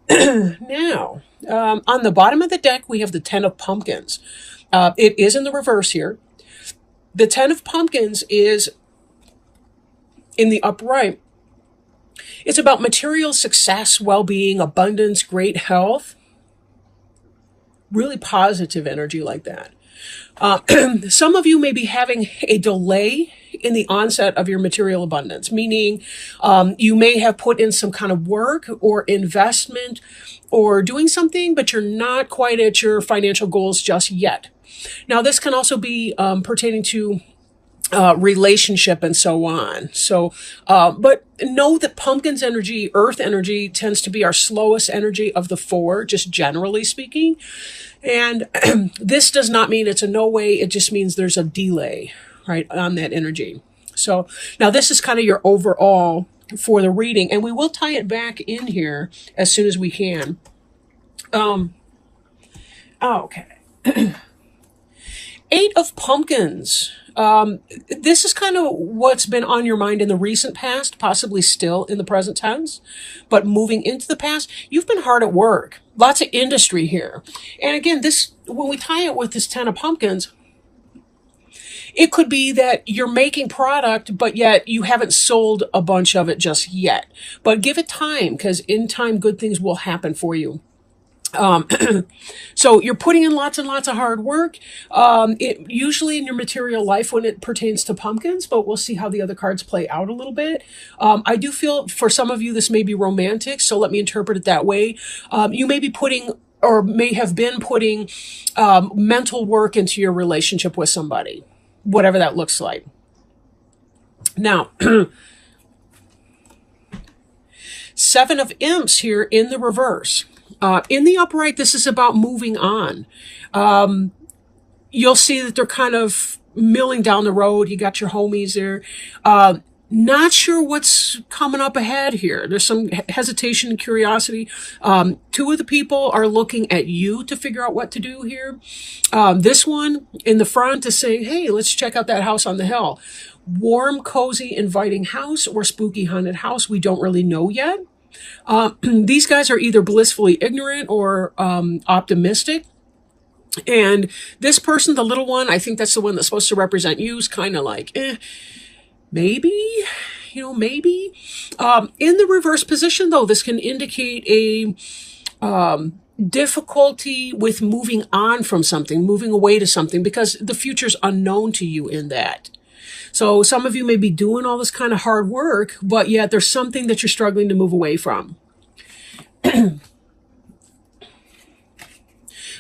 Now, on the bottom of the deck, we have the Ten of Pumpkins. It is in the reverse here. The Ten of Pumpkins is in the upright. It's about material success, well-being, abundance, great health. Really positive energy like that. Some of you may be having a delay in the onset of your material abundance, meaning you may have put in some kind of work or investment or doing something, but you're not quite at your financial goals just yet. Now, this can also be pertaining to relationship and so on. So, but know that pumpkin's energy, earth energy, tends to be our slowest energy of the four, just generally speaking. And this does not mean it's a no way. It just means there's a delay, right, on that energy. So now this is kind of your overall for the reading, and we will tie it back in here as soon as we can. Okay. Eight of Pumpkins. This is kind of what's been on your mind in the recent past, possibly still in the present tense, but moving into the past, you've been hard at work. Lots of industry here. And again, this, when we tie it with this Ten of Pumpkins, it could be that you're making product, but yet you haven't sold a bunch of it just yet. But give it time, because in time, good things will happen for you. So you're putting in lots and lots of hard work, it usually in your material life when it pertains to pumpkins, but we'll see how the other cards play out a little bit. I do feel for some of you, this may be romantic. So let me interpret it that way. You may be putting or may have been putting, mental work into your relationship with somebody, whatever that looks like. Now, Seven of Imps here in the reverse. In the upright, this is about moving on. You'll see that they're kind of milling down the road. You got your homies there. Not sure what's coming up ahead here. There's some hesitation and curiosity. Two of the people are looking at you to figure out what to do here. This one in the front is saying, hey, let's check out that house on the hill. Warm, cozy, inviting house or spooky haunted house. We don't really know yet. These guys are either blissfully ignorant or optimistic. And this person, the little one, I think that's the one that's supposed to represent you, is kind of like, maybe, maybe. In the reverse position, though, this can indicate a difficulty with moving on from something, moving away to something, because the future's unknown to you in that. So some of you may be doing all this kind of hard work, but yet there's something that you're struggling to move away from.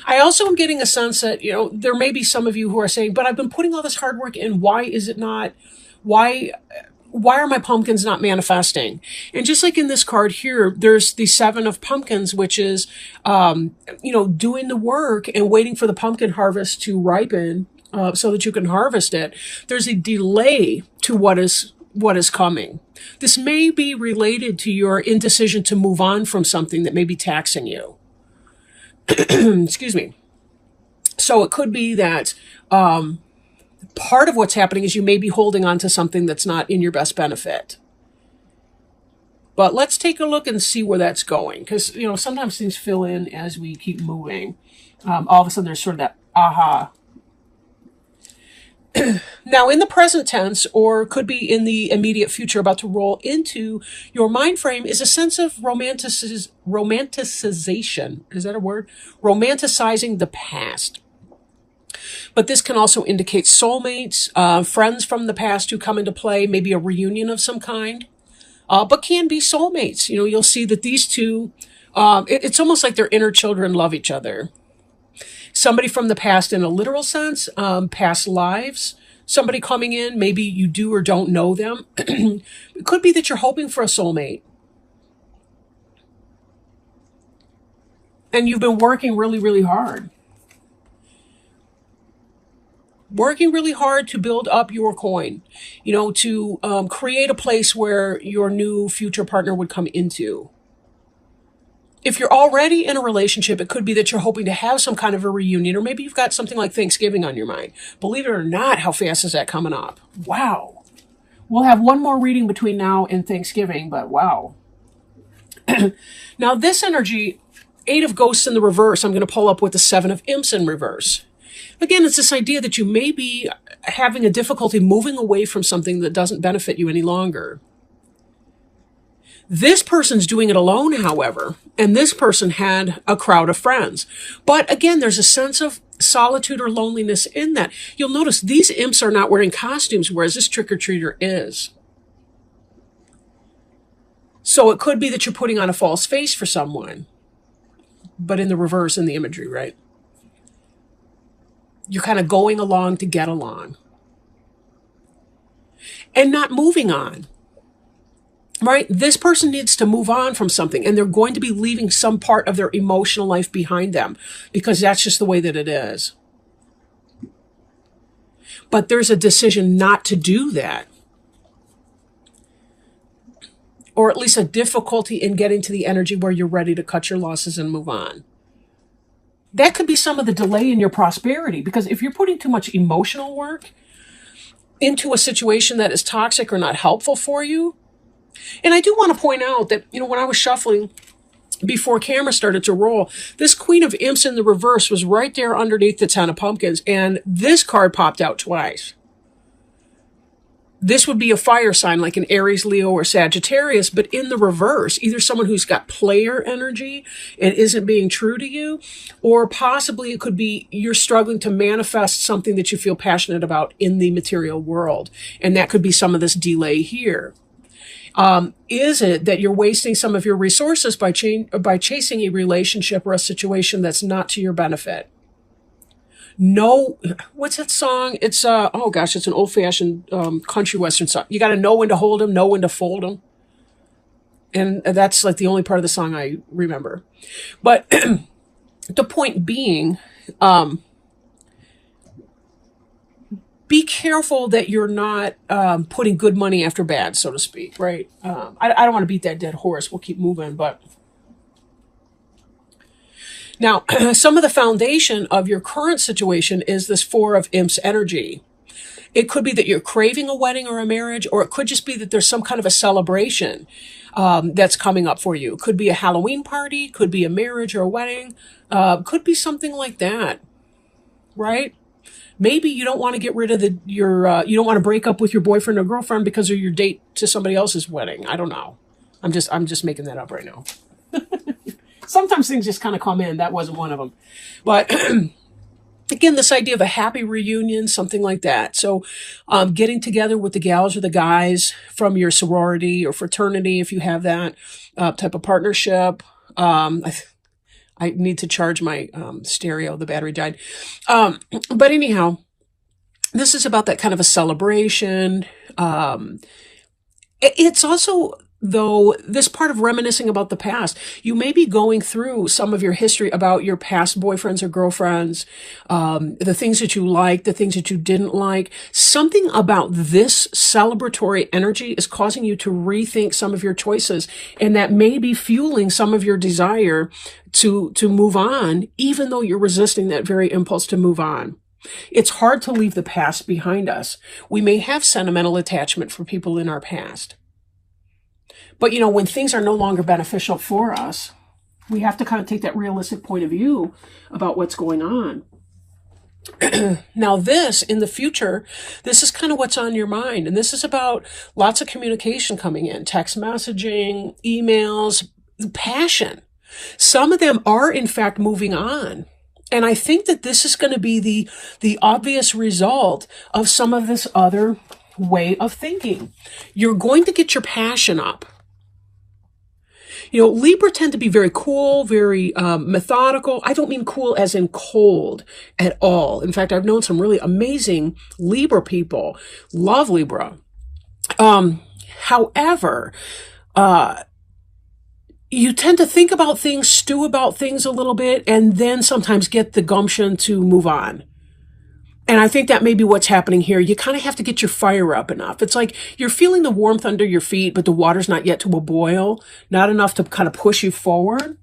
I also am getting a sense that, there may be some of you who are saying, but I've been putting all this hard work in. Why is it not? Why are my pumpkins not manifesting? And just like in this card here, there's the Seven of Pumpkins, which is, doing the work and waiting for the pumpkin harvest to ripen. So that you can harvest it. There's a delay to what is coming. This may be related to your indecision to move on from something that may be taxing you. Excuse me. So it could be that part of what's happening is you may be holding on to something that's not in your best benefit. But let's take a look and see where that's going. Because, sometimes things fill in as we keep moving. All of a sudden there's sort of that aha. Now, in the present tense, or could be in the immediate future about to roll into your mind frame, is a sense of romanticization. Is that a word? Romanticizing the past. But this can also indicate soulmates, friends from the past who come into play, maybe a reunion of some kind, but can be soulmates. You'll see that these two, it's almost like their inner children love each other. Somebody from the past in a literal sense, past lives, somebody coming in, maybe you do or don't know them. It could be that you're hoping for a soulmate. And you've been working really, really hard. Working really hard to build up your coin, to create a place where your new future partner would come into. If you're already in a relationship, it could be that you're hoping to have some kind of a reunion, or maybe you've got something like Thanksgiving on your mind. Believe it or not, how fast is that coming up? Wow. We'll have one more reading between now and Thanksgiving, but wow. Now this energy, 8 of Ghosts in the reverse, I'm going to pull up with the 7 of Imps in reverse. Again, it's this idea that you may be having a difficulty moving away from something that doesn't benefit you any longer. This person's doing it alone, however, and this person had a crowd of friends. But again, there's a sense of solitude or loneliness in that. You'll notice these imps are not wearing costumes, whereas this trick-or-treater is. So it could be that you're putting on a false face for someone, but in the reverse in the imagery, right? You're kind of going along to get along and not moving on. Right? This person needs to move on from something, and they're going to be leaving some part of their emotional life behind them because that's just the way that it is. But there's a decision not to do that, or at least a difficulty in getting to the energy where you're ready to cut your losses and move on. That could be some of the delay in your prosperity, because if you're putting too much emotional work into a situation that is toxic or not helpful for you. And I do want to point out that, when I was shuffling before camera started to roll, this Queen of Imps in the reverse was right there underneath the 10 of Pumpkins, and this card popped out twice. This would be a fire sign like an Aries, Leo, or Sagittarius, but in the reverse, either someone who's got player energy and isn't being true to you, or possibly it could be you're struggling to manifest something that you feel passionate about in the material world. And that could be some of this delay here. Is it that you're wasting some of your resources by chasing a relationship or a situation that's not to your benefit? No, what's that song? It's, oh gosh, it's an old-fashioned country western song. You got to know when to hold them, know when to fold them. And that's like the only part of the song I remember. But the point being, be careful that you're not putting good money after bad, so to speak, right? I don't want to beat that dead horse. We'll keep moving, but... Now, some of the foundation of your current situation is this 4 of Imps energy. It could be that you're craving a wedding or a marriage, or it could just be that there's some kind of a celebration that's coming up for you. It could be a Halloween party, could be a marriage or a wedding, could be something like that, right? Maybe you don't want to get rid of you don't want to break up with your boyfriend or girlfriend because of your date to somebody else's wedding. I don't know. I'm just making that up right now. Sometimes things just kind of come in. That wasn't one of them. But again, this idea of a happy reunion, something like that. So getting together with the gals or the guys from your sorority or fraternity, if you have that type of partnership. I need to charge my stereo. The battery died. But anyhow, this is about that kind of a celebration. It's also... though this part of reminiscing about the past, you may be going through some of your history about your past boyfriends or girlfriends, the things that you liked, the things that you didn't like. Something about this celebratory energy is causing you to rethink some of your choices, and that may be fueling some of your desire to move on, even though you're resisting that very impulse to move on. It's hard to leave the past behind us. We may have sentimental attachment for people in our past. But, when things are no longer beneficial for us, we have to kind of take that realistic point of view about what's going on. Now this, in the future, this is kind of what's on your mind. And this is about lots of communication coming in, text messaging, emails, passion. Some of them are, in fact, moving on. And I think that this is going to be the obvious result of some of this other way of thinking. You're going to get your passion up. Libra tend to be very cool, very methodical. I don't mean cool as in cold at all. In fact, I've known some really amazing Libra people. Love Libra. However, you tend to think about things, stew about things a little bit, and then sometimes get the gumption to move on. And I think that may be what's happening here. You kind of have to get your fire up enough. It's like you're feeling the warmth under your feet, but the water's not yet to a boil, not enough to kind of push you forward.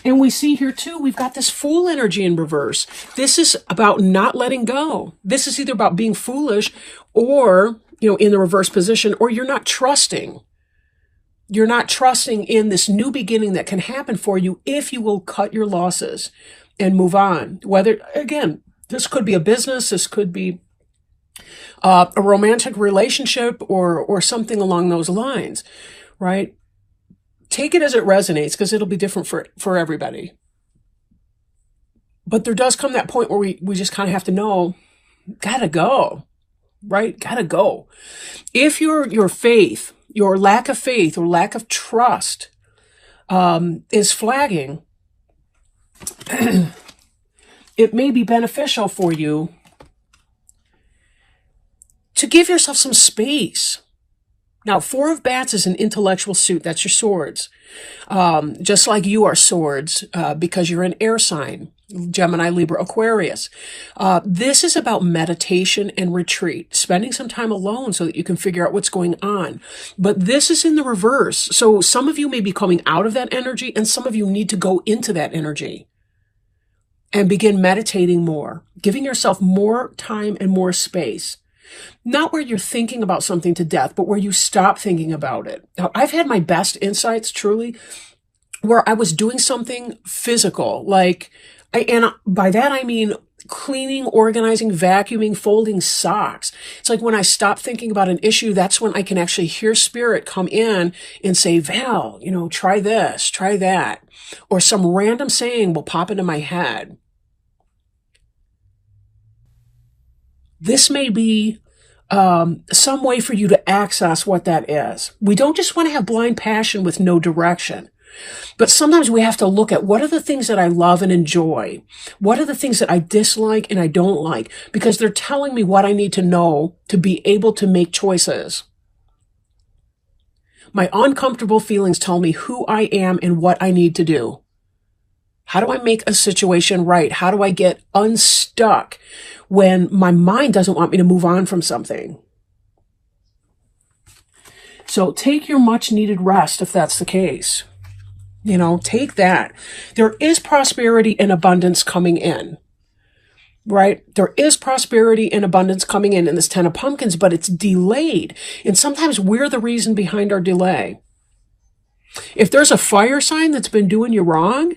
And we see here too, we've got this Fool energy in reverse. This is about not letting go. This is either about being foolish or, in the reverse position, or you're not trusting. You're not trusting in this new beginning that can happen for you if you will cut your losses and move on. Whether, again, this could be a business, this could be a romantic relationship or something along those lines, right? Take it as it resonates because it'll be different for everybody. But there does come that point where we just kind of have to know, gotta go, right? Gotta go. If your faith, your lack of faith or lack of trust is flagging, it may be beneficial for you to give yourself some space. Now, Four of Bats is an intellectual suit. That's your swords. Just like you are swords because you're an air sign, Gemini, Libra, Aquarius. This is about meditation and retreat, spending some time alone so that you can figure out what's going on. But this is in the reverse. So some of you may be coming out of that energy and some of you need to go into that energy and begin meditating more, giving yourself more time and more space. Not where you're thinking about something to death, but where you stop thinking about it. Now, I've had my best insights, truly, where I was doing something physical, and by that I mean cleaning, organizing, vacuuming, folding socks. It's like when I stop thinking about an issue, that's when I can actually hear spirit come in and say, Val, try this, try that. Or some random saying will pop into my head. This may be some way for you to access what that is. We don't just want to have blind passion with no direction, but sometimes we have to look at what are the things that I love and enjoy? What are the things that I dislike and I don't like? Because they're telling me what I need to know to be able to make choices. My uncomfortable feelings tell me who I am and what I need to do. How do I make a situation right? How do I get unstuck when my mind doesn't want me to move on from something? So take your much needed rest if that's the case. Take that. There is prosperity and abundance coming in, right? There is prosperity and abundance coming in this Ten of Pumpkins, but it's delayed. And sometimes we're the reason behind our delay. If there's a fire sign that's been doing you wrong,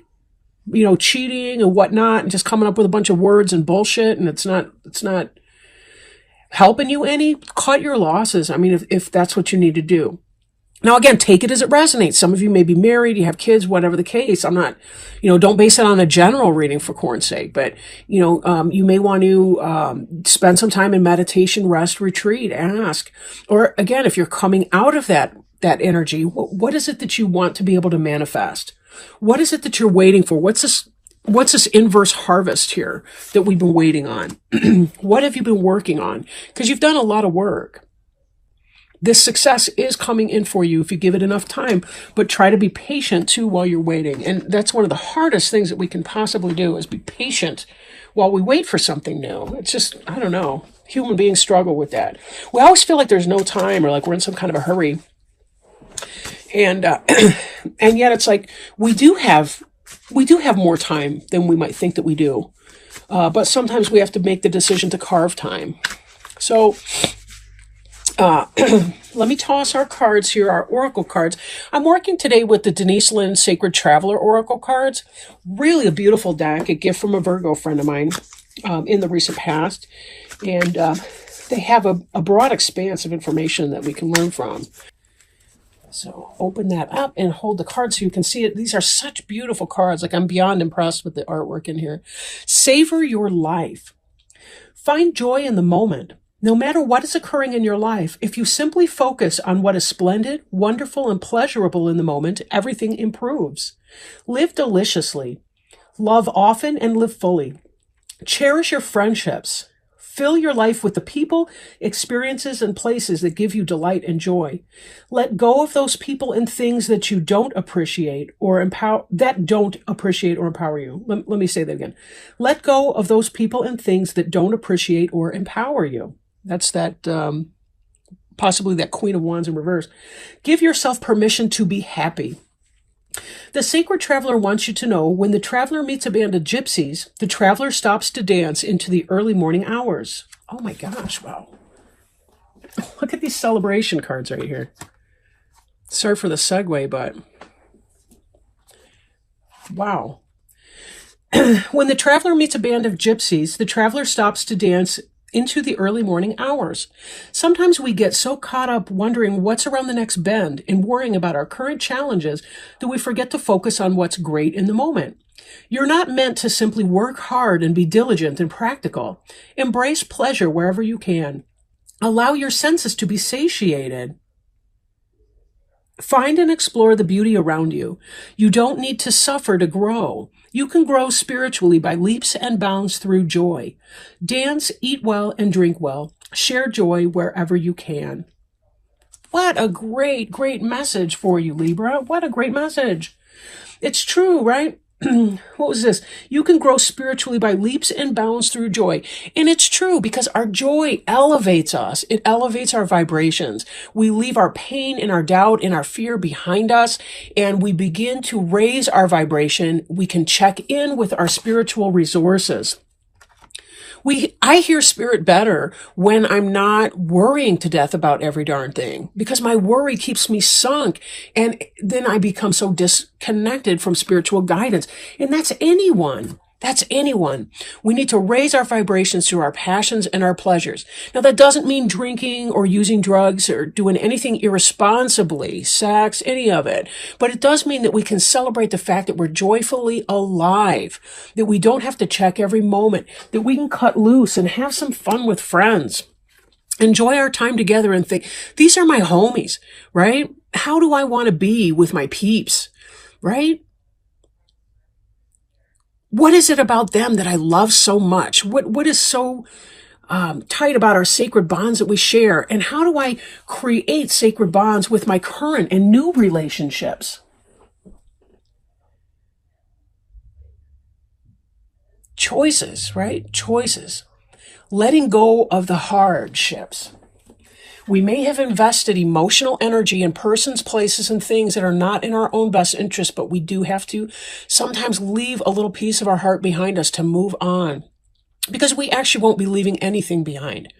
cheating and whatnot, and just coming up with a bunch of words and bullshit, and it's not helping you any, cut your losses. I mean, if that's what you need to do. Now, again, take it as it resonates. Some of you may be married, you have kids, whatever the case. I'm not, don't base it on a general reading for corn's sake, but, you may want to spend some time in meditation, rest, retreat, ask. Or again, if you're coming out of that energy, what is it that you want to be able to manifest? What is it that you're waiting for? What's this inverse harvest here that we've been waiting on? What have you been working on? Because you've done a lot of work. This success is coming in for you if you give it enough time, but try to be patient too while you're waiting. And that's one of the hardest things that we can possibly do is be patient while we wait for something new. It's just, I don't know, human beings struggle with that. We always feel like there's no time or like we're in some kind of a hurry. And yet it's like we do have more time than we might think that we do. But sometimes we have to make the decision to carve time. So let me toss our cards here, our oracle cards. I'm working today with the Denise Lynn Sacred Traveler oracle cards. Really a beautiful deck, a gift from a Virgo friend of mine in the recent past. And they have a broad expanse of information that we can learn from. So open that up and hold the card so you can see it. These are such beautiful cards. Like I'm beyond impressed with the artwork in here. Savor your life. Find joy in the moment. No matter what is occurring in your life, if you simply focus on what is splendid, wonderful, and pleasurable in the moment, everything improves. Live deliciously. Love often and live fully. Cherish your friendships. Fill your life with the people, experiences, and places that give you delight and joy. Let go of those people and things that you don't appreciate or empower, you. Let me say that again. Let go of those people and things that don't appreciate or empower you. That's that, possibly that Queen of Wands in reverse. Give yourself permission to be happy. The Sacred Traveler wants you to know when the traveler meets a band of gypsies, the traveler stops to dance into the early morning hours. Oh my gosh, wow. Look at these celebration cards right here. Sorry for the segue, but wow. When the traveler meets a band of gypsies, the traveler stops to dance into the early morning hours. Sometimes we get so caught up wondering what's around the next bend and worrying about our current challenges that we forget to focus on what's great in the moment. You're not meant to simply work hard and be diligent and practical. Embrace pleasure wherever you can. Allow your senses to be satiated. Find and explore the beauty around you. You don't need to suffer to grow. You can grow spiritually by leaps and bounds through joy. Dance, eat well, and drink well. Share joy wherever you can. What a great, great message for you, Libra. What a great message. It's true, right? What was this? You can grow spiritually by leaps and bounds through joy. And it's true because our joy elevates us. It elevates our vibrations. We leave our pain and our doubt and our fear behind us, and we begin to raise our vibration. We can check in with our spiritual resources. I hear spirit better when I'm not worrying to death about every darn thing, because my worry keeps me sunk, and then I become so disconnected from spiritual guidance. And that's anyone. That's anyone. We need to raise our vibrations through our passions and our pleasures. Now, that doesn't mean drinking or using drugs or doing anything irresponsibly, sex, any of it. But it does mean that we can celebrate the fact that we're joyfully alive, that we don't have to check every moment, that we can cut loose and have some fun with friends. Enjoy our time together and think, these are my homies, right? How do I want to be with my peeps, right? What is it about them that I love so much? What is so tight about our sacred bonds that we share? And how do I create sacred bonds with my current and new relationships? Choices, right? Choices. Letting go of the hardships. We may have invested emotional energy in persons, places, and things that are not in our own best interest, but we do have to sometimes leave a little piece of our heart behind us to move on, because we actually won't be leaving anything behind.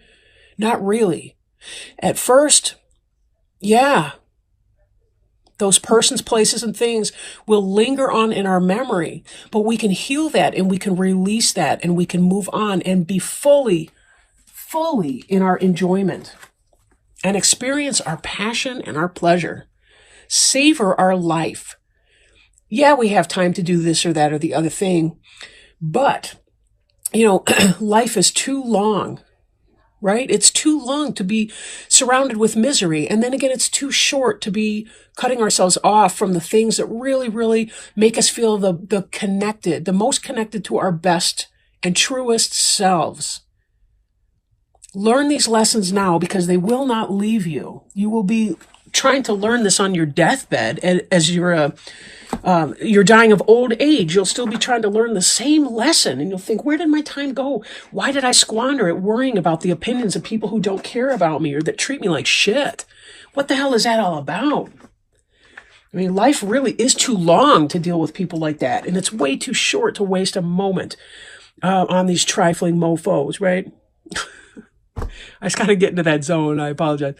Not really. At first, yeah, those persons, places, and things will linger on in our memory, but we can heal that and we can release that and we can move on and be fully in our enjoyment. And experience our passion and our pleasure. Savor our life. Yeah, we have time to do this or that or the other thing, but, life is too long, right? It's too long to be surrounded with misery. And then again, it's too short to be cutting ourselves off from the things that really, really make us feel the most connected to our best and truest selves. Learn these lessons now, because they will not leave you. You will be trying to learn this on your deathbed as you're dying of old age. You'll still be trying to learn the same lesson, and you'll think, where did my time go? Why did I squander it worrying about the opinions of people who don't care about me or that treat me like shit? What the hell is that all about? I mean, life really is too long to deal with people like that, and it's way too short to waste a moment on these trifling mofos, right? I just kind of get into that zone. I apologize.